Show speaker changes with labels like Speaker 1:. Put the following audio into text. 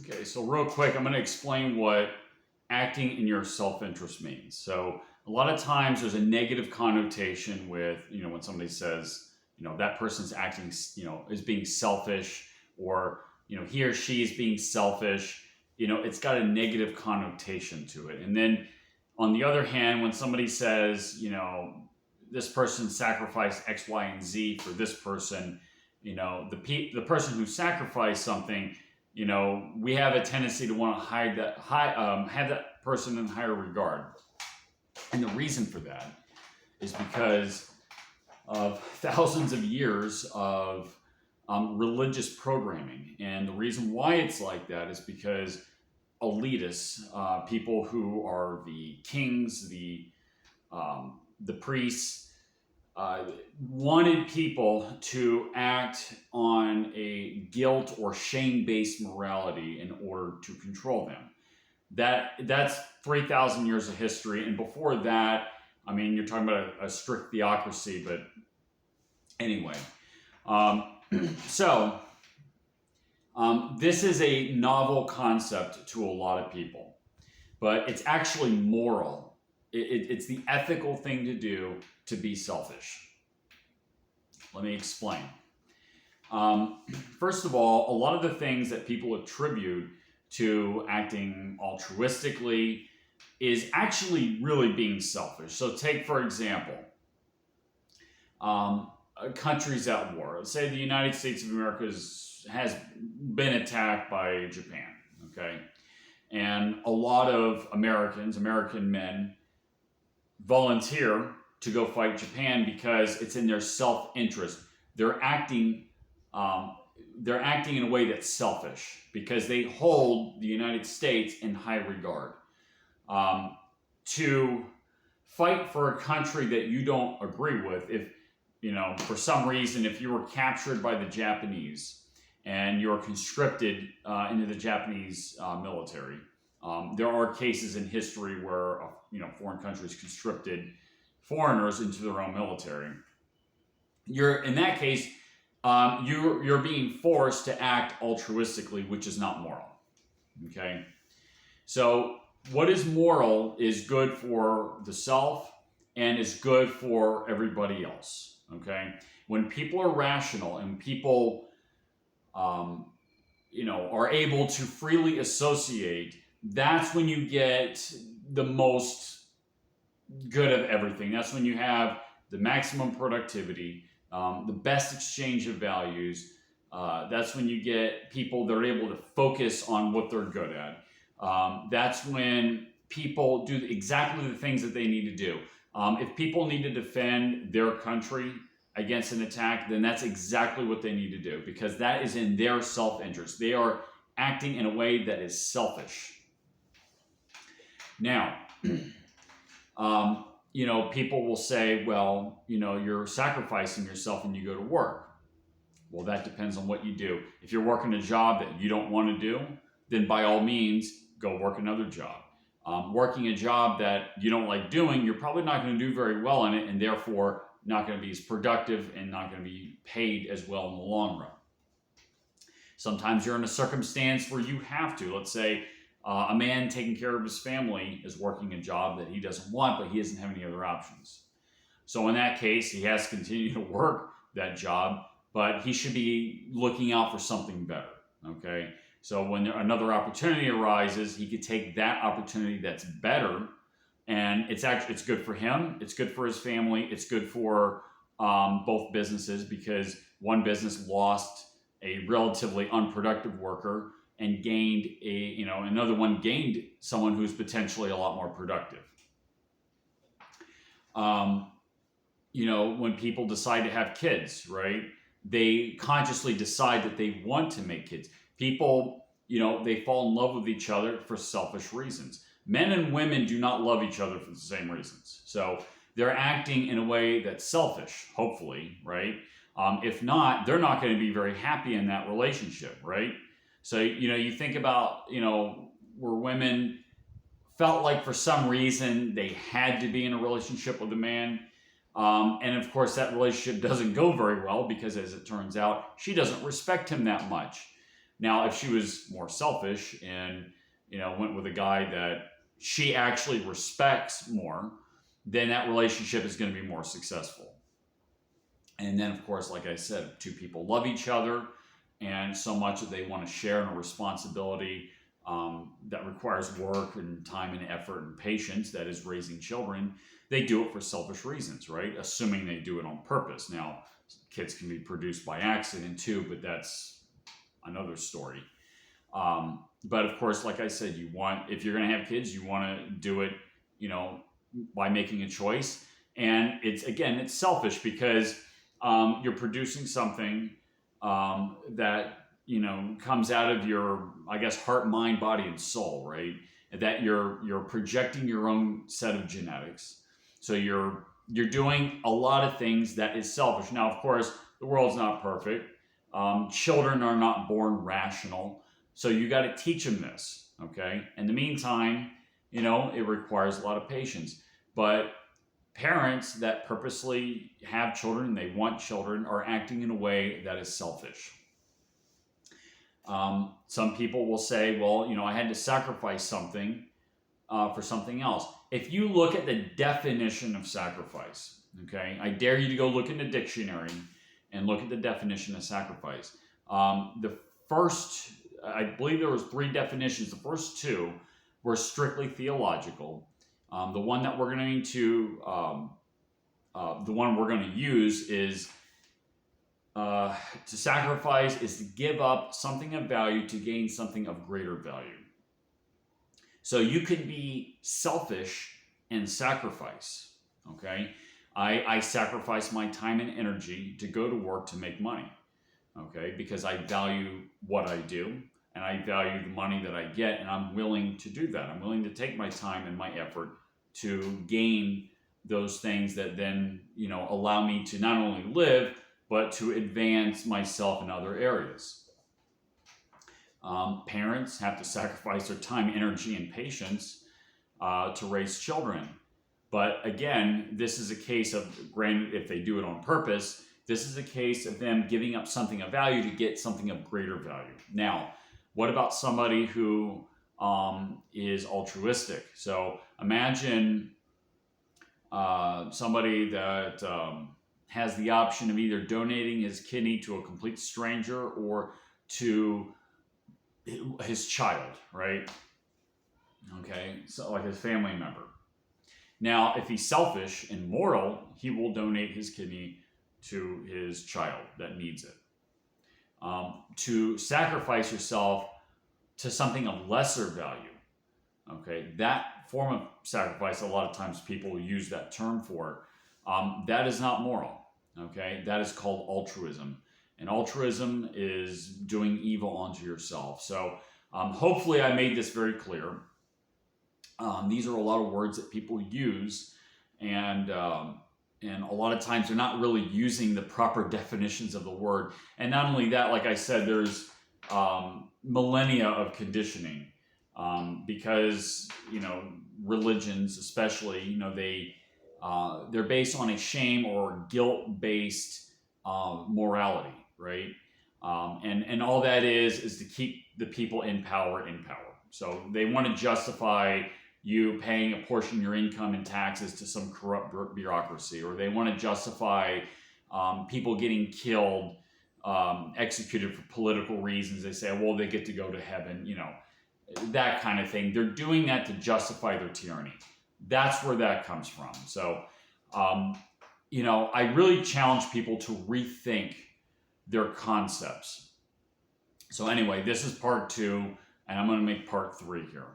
Speaker 1: Okay, so real quick, I'm going to explain what acting in your self-interest means. So a lot of times there's a negative connotation with, when somebody says, that person's acting, is being selfish, or, he or she is being selfish. It's got a negative connotation to it. And then on the other hand, when somebody says, this person sacrificed X, Y, and Z for this person, the person who sacrificed something, we have a tendency to want to have that person in higher regard. And the reason for that is because of thousands of years of religious programming. And the reason why it's like that is because elitists, people who are the kings, the priests, wanted people to act on a guilt or shame-based morality in order to control them. That's 3,000 years of history, and before that, I mean, you're talking about a strict theocracy. But anyway, so this is a novel concept to a lot of people, but it's actually moral. It's the ethical thing to do to be selfish. Let me explain. First of all, a lot of the things that people attribute to acting altruistically is actually really being selfish. So take, for example, countries at war. Let's say the United States of America has been attacked by Japan, okay? And a lot of American men, volunteer to go fight Japan because it's in their self-interest. They're acting in a way that's selfish because they hold the United States in high regard. To fight for a country that you don't agree with, if for some reason, if you were captured by the Japanese and you're conscripted into the Japanese military, there are cases in history where foreign countries conscripted foreigners into their own military. In that case, you're being forced to act altruistically, which is not moral. Okay, so what is moral is good for the self and is good for everybody else. Okay, when people are rational and people, are able to freely associate, that's when you get the most good of everything. That's when you have the maximum productivity, the best exchange of values. That's when you get people that are able to focus on what they're good at. That's when people do exactly the things that they need to do. If people need to defend their country against an attack, then that's exactly what they need to do because that is in their self-interest. They are acting in a way that is selfish. Now, people will say, well, you're sacrificing yourself when you go to work. Well, that depends on what you do. If you're working a job that you don't want to do, then by all means, go work another job. Working a job that you don't like doing, you're probably not going to do very well in it, and therefore not going to be as productive and not going to be paid as well in the long run. Sometimes you're in a circumstance where you have to. Let's say a man taking care of his family is working a job that he doesn't want, but he doesn't have any other options. So in that case, he has to continue to work that job, but he should be looking out for something better, okay? So when another opportunity arises, he could take that opportunity that's better, and it's good for him, it's good for his family, it's good for both businesses because one business lost a relatively unproductive worker and gained another one gained someone who's potentially a lot more productive. When people decide to have kids, right? They consciously decide that they want to make kids. People, they fall in love with each other for selfish reasons. Men and women do not love each other for the same reasons. So they're acting in a way that's selfish, hopefully, right? If not, they're not going to be very happy in that relationship, right? So, you think about, where women felt like for some reason they had to be in a relationship with a man. And of course, that relationship doesn't go very well because, as it turns out, she doesn't respect him that much. Now, if she was more selfish and, went with a guy that she actually respects more, then that relationship is going to be more successful. And then, of course, like I said, two people love each other, and so much that they want to share in a responsibility that requires work and time and effort and patience, that is raising children. They do it for selfish reasons, right? Assuming they do it on purpose. Now, kids can be produced by accident too, but that's another story. But of course, like I said, if you're going to have kids, you want to do it, by making a choice. And it's selfish because you're producing something that, comes out of your, I guess, heart, mind, body, and soul, right? That you're projecting your own set of genetics. So you're doing a lot of things that is selfish. Now, of course, the world's not perfect. Children are not born rational. So you got to teach them this, okay? In the meantime, it requires a lot of patience. But parents that purposely have children, they want children, are acting in a way that is selfish. Some people will say, well, I had to sacrifice something for something else. If you look at the definition of sacrifice, okay, I dare you to go look in the dictionary and look at the definition of sacrifice. The first, I believe there was 3 definitions. The first 2 were strictly theological. The one that we're going to use is to sacrifice is to give up something of value to gain something of greater value. So you could be selfish and sacrifice. Okay, I sacrifice my time and energy to go to work to make money. Okay, because I value what I do and I value the money that I get, and I'm willing to do that. I'm willing to take my time and my effort to gain those things that then, allow me to not only live, but to advance myself in other areas. Parents have to sacrifice their time, energy, and patience to raise children. But again, this is a case of, granted, if they do it on purpose, this is a case of them giving up something of value to get something of greater value. Now, what about somebody who is altruistic? So imagine somebody that has the option of either donating his kidney to a complete stranger or to his child, right? Okay, so like his family member. Now, if he's selfish and moral, he will donate his kidney to his child that needs it. To sacrifice yourself to something of lesser value, okay, that form of sacrifice, a lot of times people use that term for, that is not moral, okay? That is called altruism. And altruism is doing evil unto yourself. So hopefully I made this very clear. These are a lot of words that people use, and a lot of times they're not really using the proper definitions of the word. And not only that, like I said, there's millennia of conditioning, because religions, especially, they're based on a shame or guilt-based morality, right? And all that is to keep the people in power. So they want to justify you paying a portion of your income in taxes to some corrupt bureaucracy, or they want to justify people getting killed, executed for political reasons. They say, well, they get to go to heaven, that kind of thing. They're doing that to justify their tyranny. That's where that comes from. So, I really challenge people to rethink their concepts. So anyway, this is part 2, and I'm going to make part 3 here.